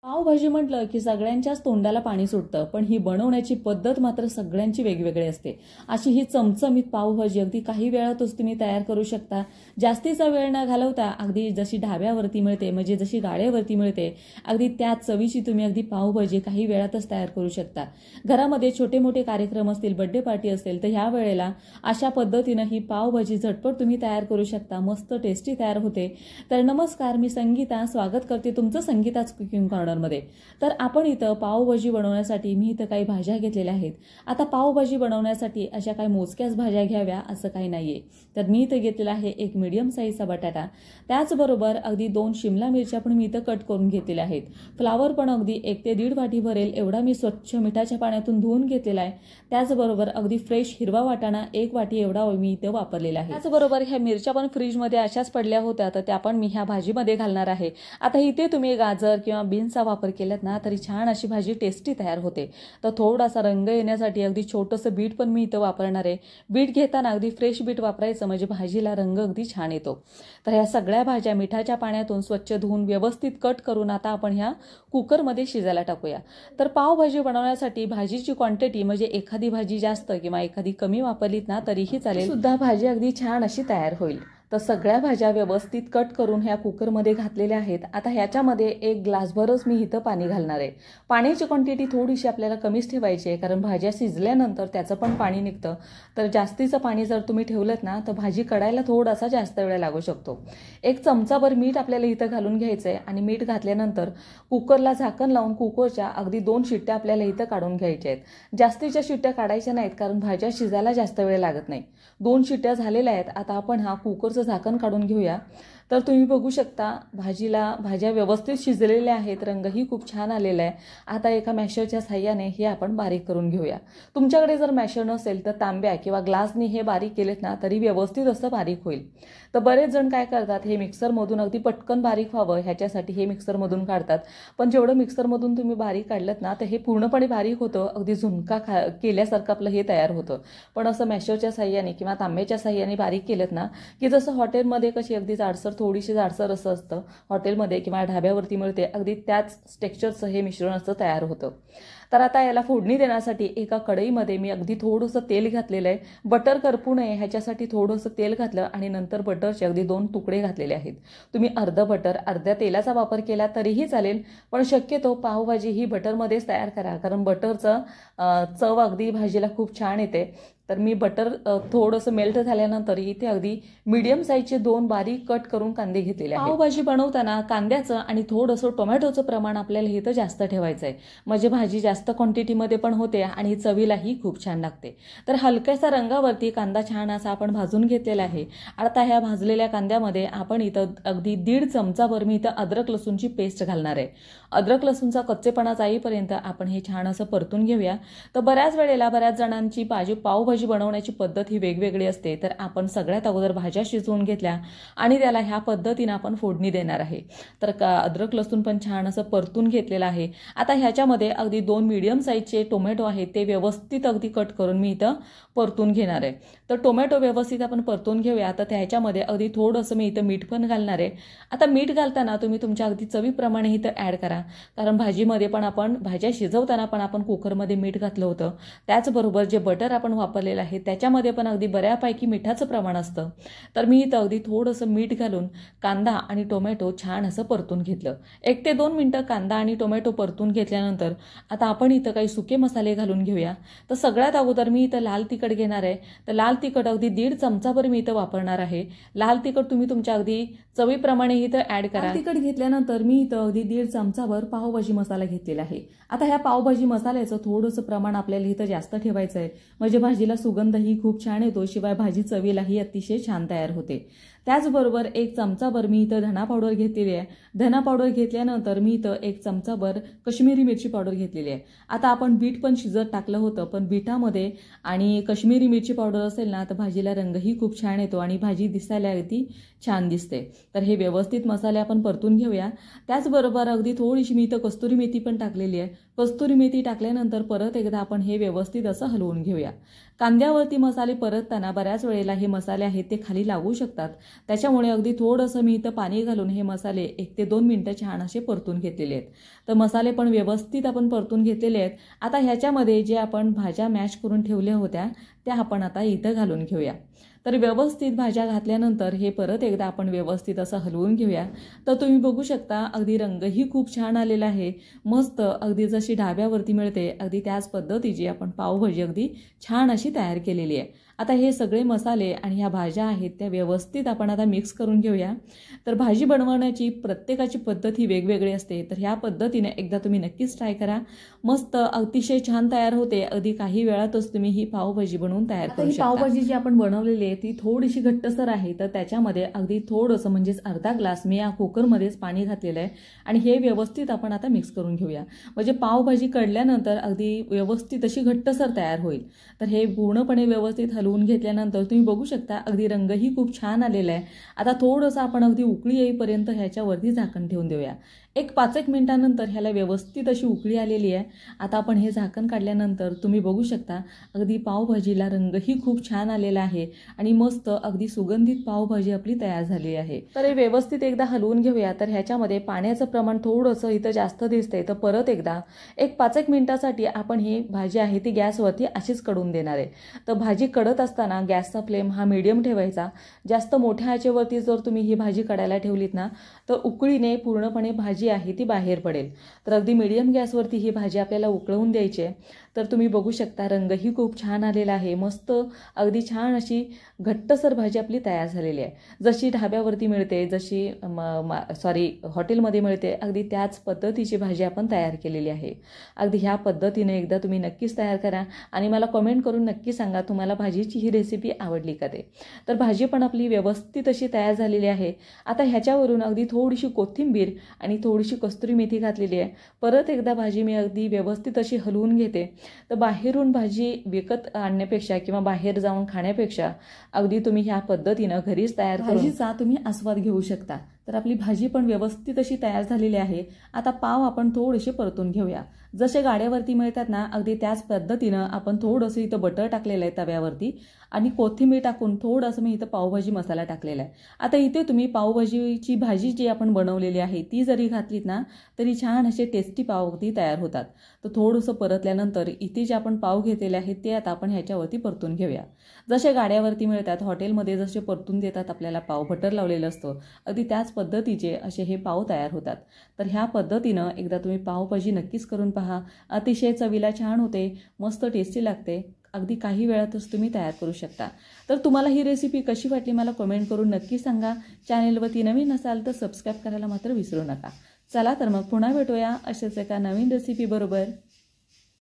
पावभाजी म्हटलं की सगळ्यांच्याच तोंडाला पाणी सुटतं, पण ही बनवण्याची पद्धत मात्र सगळ्यांची वेगवेगळी असते। अशी ही चमचमीत पावभाजी अगदी काही वेळातच तुम्ही तयार करू शकता। जास्तीचा वेळ न घालवता अगदी जशी ढाब्यावरती मिळते, म्हणजे जशी गाड्यावरती मिळते, अगदी त्याच चवीची तुम्ही अगदी पावभाजी काही वेळातच तयार करू शकता। घरामध्ये छोटे मोठे कार्यक्रम असतील, बर्थडे पार्टी असेल, तर ह्या वेळेला अशा पद्धतीने ही पावभाजी झटपट तुम्ही तयार करू शकता। मस्त टेस्टी तयार होते। तर नमस्कार, मी संगीता स्वागत करते तुमचं संगीताच कुकिंग कॉर्नर मध्ये। तर आपण इथं पावभाजी बनवण्यासाठी मी इथं काही भाज्या घेतलेल्या आहेत। आता पावभाजी बनवण्यासाठी अशा काही मोजक्याच भाज्या घ्याव्या असं काही नाहीये। तर मी इथं घेतलेला आहे एक मीडियम साईजचा बटाटा, त्याचबरोबर अगदी 2 शिमला मिरच्या पण मी इथं कट करून घेतलेल्या आहेत। फ्लावर पण अगदी 1 ते 1.5 वाटी भरेल एवढा मी स्वच्छ मिठाच्या पाण्यातून धुवून घेतलेला आहे। त्याचबरोबर अगदी फ्रेश हिरवा वाटाणा 1 वाटी एवढा मी इथं वापरलेला आहे। त्याचबरोबर ह्या मिरच्या पण फ्रीज मध्ये अशाच पडल्या होत्या, तर त्या पण मी ह्या भाजीमध्ये घालणार आहे। आता इथे तुम्ही गाजर किंवा बीन्सचा वापर केलात ना तरी छान अशी भाजी टेस्टी तयार होते। तर थोडासा रंग येण्यासाठी अगदी छोटंसं बीट पण मी इथं वापरणार आहे। बीट घेताना अगदी फ्रेश बीट वापरायचं, म्हणजे भाजीला रंग अगदी छान येतो। तर ह्या सगळ्या भाज्या मिठाच्या पाण्यातून स्वच्छ धुवून व्यवस्थित कट करून आता आपण ह्या कुकरमध्ये शिजायला टाकूया। तर पावभाजी बनवण्यासाठी भाजीची क्वांटिटी म्हणजे एखादी भाजी जास्त किंवा एखादी कमी वापरलीत ना तरीही चालेल, सुद्धा भाजी अगदी छान अशी तयार होईल। तर सगळ्या भाज्या व्यवस्थित कट करून ह्या कुकरमध्ये घातलेल्या आहेत। आता ह्याच्यामध्ये 1 ग्लासभरच मी इथं पाणी घालणार आहे। पाण्याची क्वांटिटी थोडीशी आपल्याला कमीच ठेवायची आहे, कारण भाज्या शिजल्यानंतर त्याचं पण पाणी निघतं। तर जास्तीचं पाणी जर तुम्ही ठेवलंत ना तर भाजी कडायला थोडासा जास्त वेळ लागू शकतो। 1 चमचाभर मीठ आपल्याला इथं घालून घ्यायचं आहे आणि मीठ घातल्यानंतर कुकरला झाकण लावून कुकरच्या अगदी 2 शिट्ट्या आपल्याला इथं काढून घ्यायच्या आहेत। जास्तीच्या शिट्ट्या काढायच्या नाहीत, कारण भाज्या शिजायला जास्त वेळ लागत नाही। 2 शिट्ट्या झालेल्या आहेत। आता आपण हा कुकरचं झाकण काढून घेऊया। तर तुम्ही बघू शकता भाज्या व्यवस्थित शिजलेल्या आहेत, रंगही खूप छान आलेला आहे। आता एका मॅशरच्या साहाय्याने हे आपण बारीक करून घेऊया। तुमच्याकडे जर मॅशर नसेल तर तांब्या किंवा ग्लासनी हे बारीक केलेत ना तरी व्यवस्थित असं बारीक होईल। तर बरेच जण काय करतात, हे मिक्सरमधून अगदी पटकन बारीक व्हावं ह्याच्यासाठी हे मिक्सरमधून काढतात, पण जेवढं मिक्सरमधून तुम्ही बारीक काढलत ना तर हे पूर्णपणे बारीक होतं, अगदी झुणका केल्यासारखं आपलं हे तयार होतं। पण असं मॅशरच्या साहाय्याने किंवा तांब्याच्या साहाय्याने बारीक केलत ना की जसं हॉटेलमध्ये कशी अगदी जाडसर, थोडीशी जाडसर असं असतं हॉटेलमध्ये किंवा ढाब्यावरती मिळते, अगदी त्याच टेक्स्चरचं हे मिश्रण असं तयार होतं। तर आता याला फोडणी देण्यासाठी एका कढईमध्ये मी अगदी थोडंसं तेल घातलेलं आहे। बटर करपू नये ह्याच्यासाठी थोडंसं तेल घातलं आणि नंतर बटरचे अगदी 2 तुकडे घातलेले आहेत। तुम्ही अर्ध बटर अर्ध्या तेलाचा वापर केला तरीही चालेल, पण शक्यतो पावभाजी ही बटरमध्येच तयार करा, कारण बटरचं चव अगदी भाजीला खूप छान येते। तर मी बटर थोडंसं मेल्ट झाल्यानंतर इथे अगदी मीडियम साईजचे 2 बारीक कट करून कांदे घेतलेले आहेत। पावभाजी बनवताना कांद्याचं आणि थोडंसं टोमॅटोचं प्रमाण आपल्याला इथं जास्त ठेवायचं आहे, म्हणजे भाजी जास्त क्वांटिटीमध्ये पण होते आणि चवीलाही खूप छान लागते। तर हलक्यासा रंगावरती कांदा छान असा आपण भाजून घेतलेला आहे। आता ह्या भाजलेल्या कांद्यामध्ये आपण इथं अगदी 1.5 चमचाभर मी इथं अद्रक लसूणची पेस्ट घालणार आहे। अद्रक लसूणचा कच्चेपणा जाईपर्यंत आपण हे छान असं परतून घेऊया। तर बऱ्याच वेळेला बऱ्याच जणांची पावभाजी बनवण्याची पद्धत ही वेगवेगळी असते। तर आपण सगळ्यात अगोदर भाज्या शिजवून घेतल्या आणि त्याला ह्या पद्धतीने आपण फोडणी देणार आहे। तर अद्रक लसूण पण छान असं परतून घेतलेलं आहे। आता ह्याच्यामध्ये अगदी 2 मीडियम साईजचे टोमॅटो आहेत, ते व्यवस्थित अगदी कट करून मी इथं परतून घेणार आहे। तर टोमॅटो व्यवस्थित आपण परतून घेऊया। तर त्याच्यामध्ये अगदी थोडंसं मी इथं मीठ पण घालणार आहे। आता मीठ घालताना तुम्ही तुमच्या अगदी चवीप्रमाणे इथं ॲड करा, कारण भाजीमध्ये पण आपण भाज्या शिजवताना पण आपण कुकरमध्ये मीठ घातलं होतं। त्याचबरोबर जे बटर आपण वापरलेलं आहे त्याच्यामध्ये पण अगदी बऱ्यापैकी मिठाचं प्रमाण असतं। तर मी इथं अगदी थोडंसं मीठ घालून कांदा आणि टोमॅटो छान असं परतून घेतलं। 1 ते 2 मिनिटं कांदा आणि टोमॅटो परतून घेतल्यानंतर आता आपण इथं काही सुके मसाले घालून घेऊया। तर सगळ्यात अगोदर मी इथं लाल तिखट घेणार आहे। तर लाल तिखट अगदी 1.5 चमचाभर मी इथं वापरणार आहे। लाल तिखट तुम्ही तुमच्या अगदी चवीप्रमाणे इथं ॲड करा। तिखट घेतल्यानंतर मी इथं अगदी 1.5 चमचाभर पावभाजी मसाला घेतलेला आहे। आता ह्या पावभाजी मसाल्याचं थोडंसं प्रमाण आपल्याला इथं जास्त ठेवायचं आहे, म्हणजे भाजीला सुगंधही खूप छान येतो, शिवाय भाजी चवीलाही अतिशय छान तयार होते। त्याचबरोबर 1 चमचाभर मी इथं धना पावडर घेतलेली आहे। धना पावडर घेतल्यानंतर मी इथं 1 चमचाभर कश्मीरी मिरची पावडर घेतलेली आहे। आता आपण बीट पण शिजत टाकलं होतं, पण बीटामध्ये आणि कश्मीरी मिरची पावडर असेल ना तर भाजीला रंगही खूप छान येतो आणि भाजी दिसायला अगदी छान दिसते। तर हे व्यवस्थित मसाले आपण परतून घेऊया। त्याचबरोबर अगदी थोडीशी मी इथं कस्तुरी मेथी पण टाकलेली आहे। कस्तुरी मेथी टाकल्यानंतर परत एकदा आपण हे व्यवस्थित असं हलवून घेऊया। कांद्यावरती मसाले परतताना बऱ्याच वेळेला हे मसाले आहेत ते खाली लागू शकतात, त्याच्यामुळे अगदी थोडंसं मी इथं पाणी घालून हे मसाले 1 ते 2 मिनिटं छान असे परतून घेतलेले आहेत. तर मसाले पण व्यवस्थित आपण परतून घेतलेले आहेत. आता ह्याच्यामध्ये जे आपण भाज्या मॅश करून ठेवल्या होत्या त्या आपण आता इथं घालून घेऊया. तर व्यवस्थित भाज्या घातल्यानंतर हे परत एकदा आपण व्यवस्थित असं हलवून घेऊया. तर तुम्ही बघू शकता अगदी रंगही खूप छान आलेला आहे. मस्त अगदी जशी ढाब्यावरती मिळते अगदी त्याच पद्धतीची आपण पावभाजी अगदी छान अशी तयार केलेली आहे. आता हे सगळे मसाले आणि ह्या भाज्या आहेत त्या व्यवस्थित आपण आता मिक्स करून घेऊया. तर भाजी बनवण्याची प्रत्येकाची पद्धत ही वेगवेगळी असते. तर ह्या पद्धतीने एकदा तुम्ही नक्कीच ट्राय करा. मस्त अतिशय छान तयार होते. अगदी काही वेळातच तुम्ही ही पावभाजी बनवून तयार करू शकता. पावभाजी जी आपण बनवलेली आहे ती थोडीशी घट्टसर आहे. तर त्याच्यामध्ये अगदी थोडंसं म्हणजेच अर्धा ग्लास मी या कुकरमध्येच पाणी घातलेलं आहे आणि हे व्यवस्थित आपण आता मिक्स करून घेऊया. म्हणजे पावभाजी कढल्यानंतर अगदी व्यवस्थित अशी घट्टसर तयार होईल. तर हे पूर्णपणे व्यवस्थित हलवून घेतल्यानंतर तुम्ही बघू शकता अगदी रंगही खूप छान आलेला आहे. आता थोडंसं आपण अगदी उकळी येईपर्यंत ह्याच्यावरती झाकण ठेवून देऊया. 1-5 मिनिटांनंतर ह्याला व्यवस्थित अशी उकळी आलेली आहे. आता आपण हे झाकण काढल्यानंतर तुम्ही बघू शकता अगदी पावभाजीला रंगही खूप छान आलेला आहे आणि मस्त अगदी सुगंधित पावभाजी आपली तयार झाली आहे. तर हे व्यवस्थित एकदा हलवून घेऊया. तर ह्याच्यामध्ये पाण्याचं प्रमाण थोडंसं इथं जास्त दिसतंय. तर परत एकदा 1-5 मिनिटासाठी आपण ही भाजी आहे ती गॅसवरती अशीच कडून देणार आहे. तर भाजी कडत असताना गॅसचा फ्लेम हा मीडियम ठेवायचा. जास्त मोठ्या आचेवरती जर तुम्ही ही भाजी कडायला ठेवलीत ना तर उकळीने पूर्णपणे भाजी आहे ती बाहेर पडेल. तर अगदी मीडियम गॅसवरती ही भाजी आपल्याला उकळवून द्यायची आहे. तर तुम्ही बघू शकता रंगही खूप छान आलेला आहे. मस्त अगदी छान अशी घट्टसर भाजी आपली तयार झालेली आहे. जशी ढाब्यावरती मिळते जशी हॉटेलमध्ये मिळते अगदी त्याच पद्धतीची भाजी आपण तयार केलेली आहे. अगदी ह्या पद्धतीने एकदा तुम्ही नक्कीच तयार करा आणि मला कमेंट करून नक्की सांगा तुम्हाला भाजीची ही रेसिपी आवडली का ते. तर भाजी पण आपली व्यवस्थित अशी तयार झालेली आहे. आता ह्याच्यावरून अगदी थोडीशी कोथिंबीर आणि थोडीशी कस्तुरी मेथी घातलेली आहे. परत एकदा भाजी मी अगदी व्यवस्थित अशी हलवून घेते. तर बाहेरून भाजी विकत आणण्यापेक्षा किंवा बाहेर जाऊन खाण्यापेक्षा अगदी तुम्ही ह्या पद्धतीनं घरीच तयार भाजीचा तुम्ही आस्वाद घेऊ शकता. तर आपली भाजी पण व्यवस्थित अशी तयार झालेली आहे. आता पाव आपण थोडेसे परतून घेऊया. जसे गाड्यावरती मिळतात ना अगदी त्याच पद्धतीनं आपण थोडंसं इथं बटर टाकलेलं आहे तव्यावरती आणि कोथिंबीर टाकून थोडंसं मी इथं पावभाजी मसाला टाकलेला आहे. आता इथे तुम्ही पावभाजीची भाजी जी आपण बनवलेली आहे ती जरी घातलीत ना तरी छान असे टेस्टी पाव अगदी तयार होतात. तर थोडंसं परतल्यानंतर इथे जे आपण पाव घेतलेले आहेत ते आता आपण ह्याच्यावरती परतून घेऊया. जसे गाड्यावरती मिळतात हॉटेलमध्ये जसे परतून देतात आपल्याला पाव बटर लावलेलं असतं अगदी त्याच पद्धतीचे असे हे पाव तयार होतात. तर ह्या पद्धतीनं एकदा तुम्ही पावभाजी नक्कीच करून पहा. अतिशय चवीला छान होते. मस्त टेस्टी लागते. अगदी काही वेळातच तुम्ही तयार करू शकता. तर तुम्हाला ही रेसिपी कशी वाटली मला कमेंट करून नक्की सांगा. चॅनेलवरती नवीन असाल तर सबस्क्राईब करायला मात्र विसरू नका. चला तर मग पुन्हा भेटूया अशाच एका नवीन रेसिपी बरोबर.